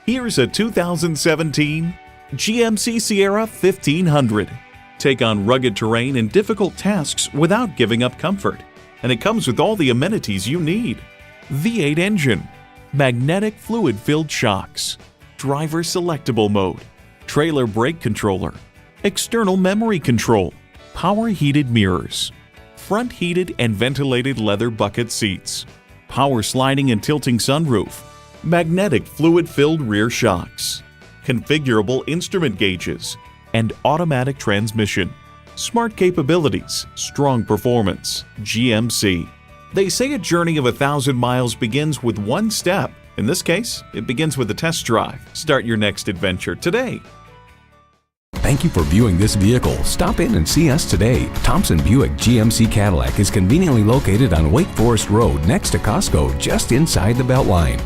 Here's a 2017 GMC Sierra 1500. Take on rugged terrain and difficult tasks without giving up comfort. And it comes with all the amenities you need. V8 engine, magnetic fluid-filled shocks, driver selectable mode, trailer brake controller, external memory control, power heated mirrors, front heated and ventilated leather bucket seats, power sliding and tilting sunroof, magnetic fluid-filled rear shocks, configurable instrument gauges, and automatic transmission. Smart capabilities, strong performance, GMC. They say a journey of 1,000 miles begins with one step. In this case, it begins with a test drive. Start your next adventure today. Thank you for viewing this vehicle. Stop in and see us today. Thompson Buick GMC Cadillac is conveniently located on Wake Forest Road next to Costco, just inside the Beltline.